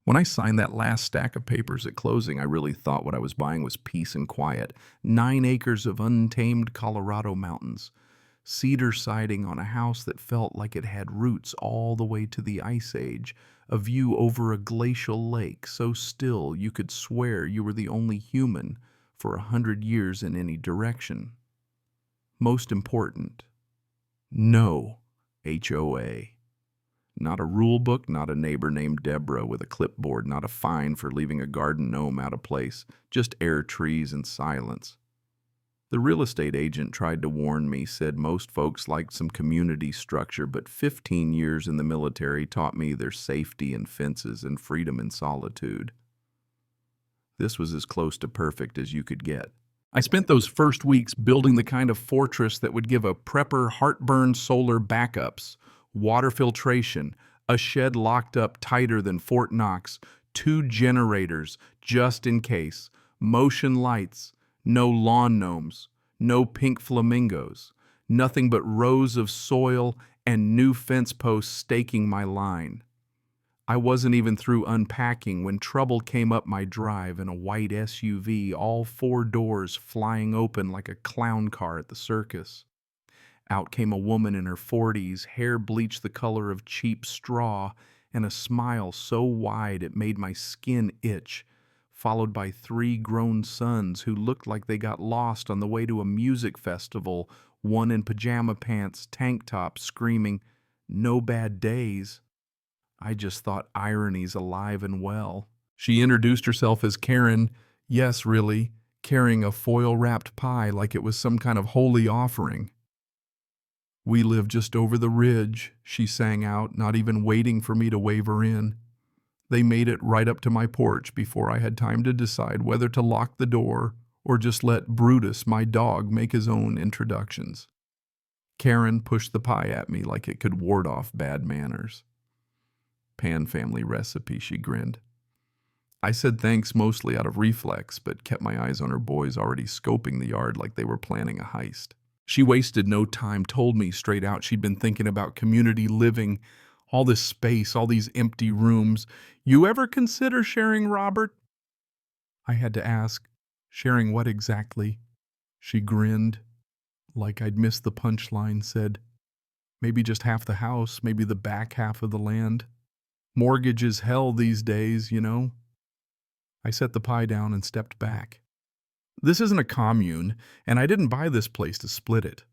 When I signed that last stack of papers at closing, I really thought what I was buying was peace and quiet. 9 acres of untamed Colorado mountains. Cedar siding on a house that felt like it had roots all the way to the Ice Age. A view over a glacial lake so still you could swear you were the only human for 100 years in any direction. Most important, no HOA. Not a rule book, not a neighbor named Deborah with a clipboard, not a fine for leaving a garden gnome out of place, just air, trees, and silence. The real estate agent tried to warn me, said most folks liked some community structure, but 15 years in the military taught me there's safety in fences and freedom in solitude. This was as close to perfect as you could get. I spent those first weeks building the kind of fortress that would give a prepper heartburn solar backups, water filtration, a shed locked up tighter than Fort Knox, 2 generators just in case, motion lights, no lawn gnomes, no pink flamingos, nothing but rows of soil and new fence posts staking my line. I wasn't even through unpacking when trouble came up my drive in a white SUV, all 4 doors flying open like a clown car at the circus. Out came a woman in her 40s, hair bleached the color of cheap straw, and a smile so wide it made my skin itch, followed by 3 grown sons who looked like they got lost on the way to a music festival, one in pajama pants, tank tops, screaming, "No bad days." I just thought irony's alive and well. She introduced herself as Karen, yes, really, carrying a foil-wrapped pie like it was some kind of holy offering. "We live just over the ridge," she sang out, not even waiting for me to wave her in. They made it right up to my porch before I had time to decide whether to lock the door or just let Brutus, my dog, make his own introductions. Karen pushed the pie at me like it could ward off bad manners. "Pan family recipe," she grinned. I said thanks mostly out of reflex, but kept my eyes on her boys already scoping the yard like they were planning a heist. She wasted no time, told me straight out she'd been thinking about community living, all this space, all these empty rooms. "You ever consider sharing, Robert?" I had to ask, "Sharing what exactly?" She grinned, like I'd missed the punchline, said, "Maybe just half the house, maybe the back half of the land. Mortgage is hell these days, you know." I set the pie down and stepped back. This isn't a commune, and I didn't buy this place to split it.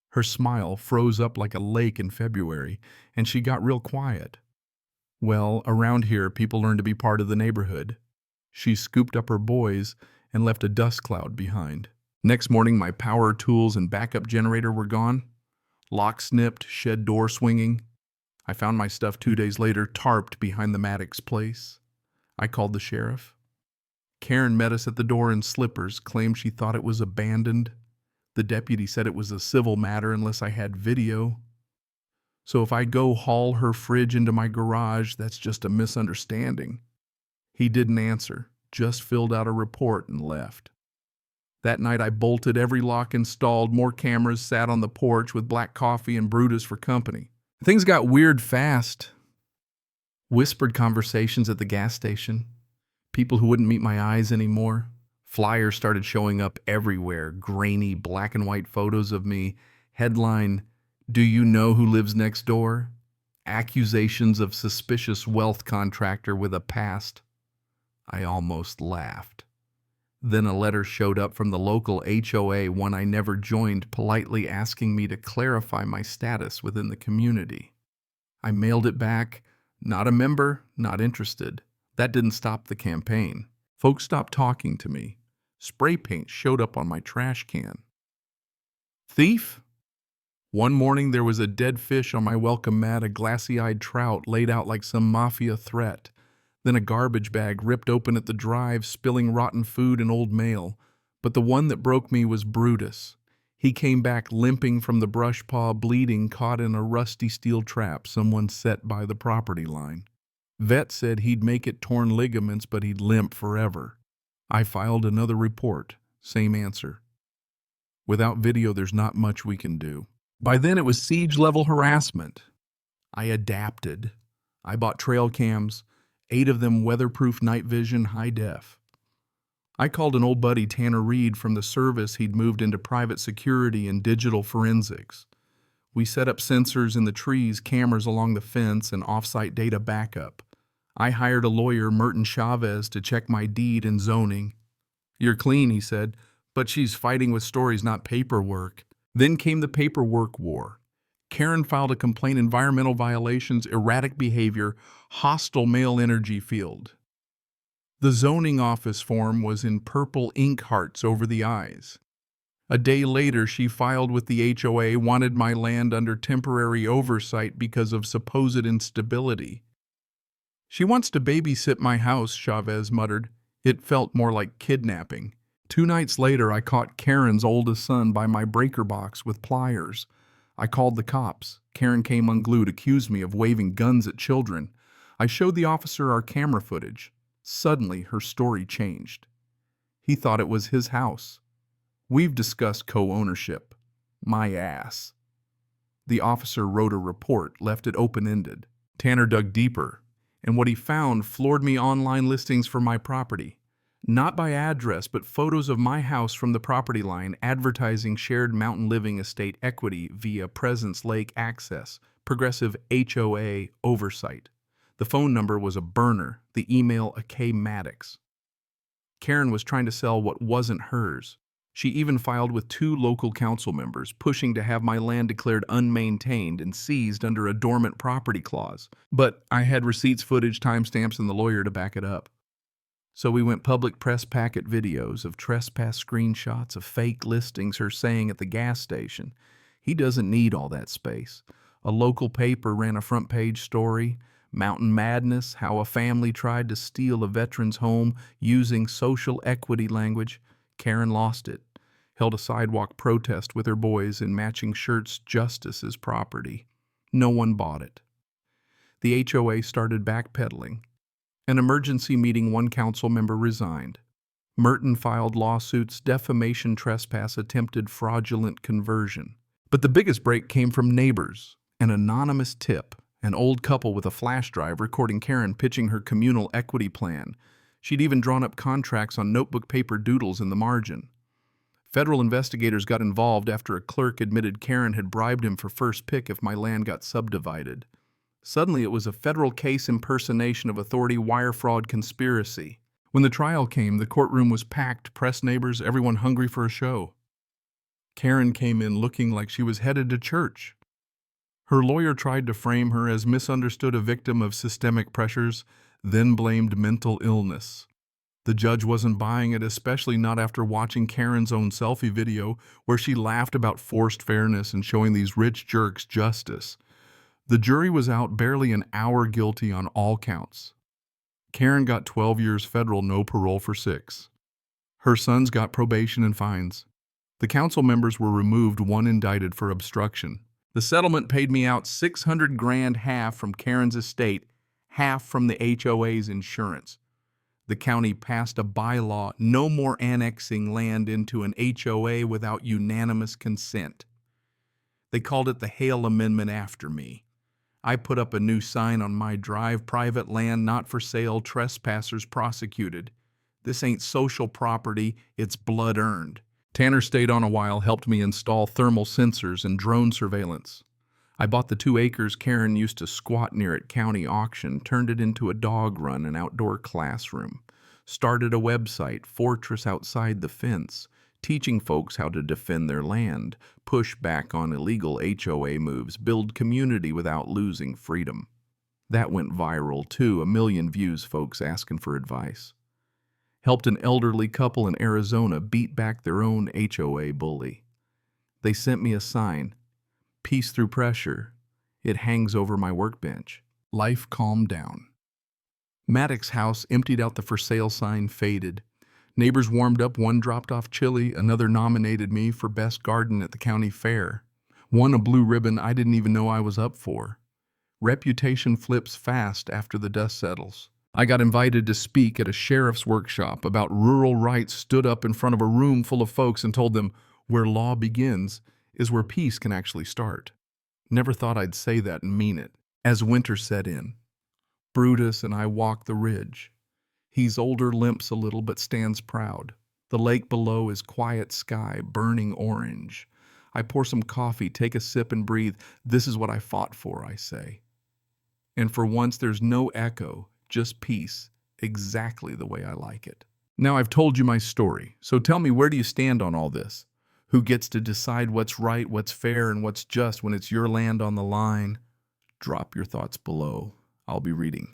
Her smile froze up like a lake in February, and she got real quiet. "Well, around here, people learn to be part of the neighborhood." She scooped up her boys and left a dust cloud behind. Next morning, my power tools and backup generator were gone. Lock snipped, shed door swinging. I found my stuff 2 days later, tarped behind the Maddox place. I called the sheriff. Karen met us at the door in slippers, claimed she thought it was abandoned. The deputy said it was a civil matter unless I had video. So if I go haul her fridge into my garage, that's just a misunderstanding. He didn't answer, just filled out a report and left. That night I bolted every lock installed, more cameras, sat on the porch with black coffee and Brutus for company. Things got weird fast. Whispered conversations at the gas station. People who wouldn't meet my eyes anymore. Flyers started showing up everywhere, grainy black and white photos of me. Headline, "Do you know who lives next door?" Accusations of suspicious wealth contractor with a past. I almost laughed. Then a letter showed up from the local HOA, one I never joined, politely asking me to clarify my status within the community. I mailed it back. Not a member, not interested. That didn't stop the campaign. Folks stopped talking to me. Spray paint showed up on my trash can. Thief? One morning there was a dead fish on my welcome mat, a glassy-eyed trout laid out like some mafia threat. Then a garbage bag ripped open at the drive, spilling rotten food and old mail. But the one that broke me was Brutus. He came back limping from the brush paw, bleeding, caught in a rusty steel trap someone set by the property line. Vet said he'd make it torn ligaments, but he'd limp forever. I filed another report. Same answer. Without video, there's not much we can do. By then, it was siege-level harassment. I adapted. I bought trail cams, 8 of them weatherproof night vision high def. I called an old buddy, Tanner Reed, from the service. He'd moved into private security and digital forensics. We set up sensors in the trees, cameras along the fence, and off-site data backup. I hired a lawyer, Merton Chavez, to check my deed and zoning. "You're clean," he said, "but she's fighting with stories, not paperwork." Then came the paperwork war. Karen filed a complaint: environmental violations, erratic behavior, hostile male energy field. The zoning office form was in purple ink hearts over the eyes. A day later, she filed with the HOA, wanted my land under temporary oversight because of supposed instability. "She wants to babysit my house," Chavez muttered. It felt more like kidnapping. 2 nights later, I caught Karen's oldest son by my breaker box with pliers. I called the cops. Karen came unglued, accused me of waving guns at children. I showed the officer our camera footage. Suddenly, her story changed. He thought it was his house. "We've discussed co-ownership." My ass. The officer wrote a report, left it open-ended. Tanner dug deeper, and what he found floored me: online listings for my property. Not by address, but photos of my house from the property line, advertising shared mountain living estate equity via Presence Lake access, progressive HOA oversight. The phone number was a burner, the email a K Maddox. Karen was trying to sell what wasn't hers. She even filed with 2 local council members, pushing to have my land declared unmaintained and seized under a dormant property clause. But I had receipts, footage, timestamps, and the lawyer to back it up. So we went public press packet videos of trespass screenshots of fake listings, her saying at the gas station, "He doesn't need all that space." A local paper ran a front page story, "Mountain Madness, How a Family Tried to Steal a Veteran's Home Using Social Equity Language." Karen lost it, held a sidewalk protest with her boys in matching shirts, "Justice is property." No one bought it. The HOA started backpedaling. An emergency meeting, 1 council member resigned. Merton filed lawsuits: defamation, trespass, attempted fraudulent conversion. But the biggest break came from neighbors. An anonymous tip. An old couple with a flash drive recording Karen pitching her communal equity plan. She'd even drawn up contracts on notebook paper doodles in the margin. Federal investigators got involved after a clerk admitted Karen had bribed him for first pick if my land got subdivided. Suddenly it was a federal case: impersonation of authority, wire fraud, conspiracy. When the trial came, the courtroom was packed, press, neighbors, everyone hungry for a show. Karen came in looking like she was headed to church. Her lawyer tried to frame her as misunderstood, a victim of systemic pressures, then blamed mental illness. The judge wasn't buying it, especially not after watching Karen's own selfie video where she laughed about forced fairness and showing these rich jerks justice. The jury was out barely an hour, guilty on all counts. Karen got 12 years federal, no parole for 6. Her sons got probation and fines. The council members were removed, 1 indicted for obstruction. The settlement paid me out $600,000, half from Karen's estate, half from the HOA's insurance. The county passed a bylaw: no more annexing land into an HOA without unanimous consent. They called it the Hale Amendment after me. I put up a new sign on my drive: private land not for sale, trespassers prosecuted. This ain't social property, it's blood earned. Tanner stayed on a while, helped me install thermal sensors and drone surveillance. I bought the 2 acres Karen used to squat near at county auction, turned it into a dog run and outdoor classroom. Started a website, Fortress Outside the Fence, teaching folks how to defend their land, push back on illegal HOA moves, build community without losing freedom. That went viral too, 1 million views, folks asking for advice. Helped an elderly couple in Arizona beat back their own HOA bully. They sent me a sign: "Peace through pressure." It hangs over my workbench. Life calmed down. Maddox's house emptied out, the for sale sign faded. Neighbors warmed up, 1 dropped off chili, another nominated me for best garden at the county fair. Won a blue ribbon I didn't even know I was up for. Reputation flips fast after the dust settles. I got invited to speak at a sheriff's workshop about rural rights, stood up in front of a room full of folks and told them where law begins is where peace can actually start. Never thought I'd say that and mean it. As winter set in, Brutus and I walk the ridge. He's older, limps a little, but stands proud. The lake below is quiet sky, burning orange. I pour some coffee, take a sip, and breathe. This is what I fought for, I say. And for once, there's no echo, just peace, exactly the way I like it. Now I've told you my story, so tell me, where do you stand on all this? Who gets to decide what's right, what's fair, and what's just when it's your land on the line? Drop your thoughts below. I'll be reading.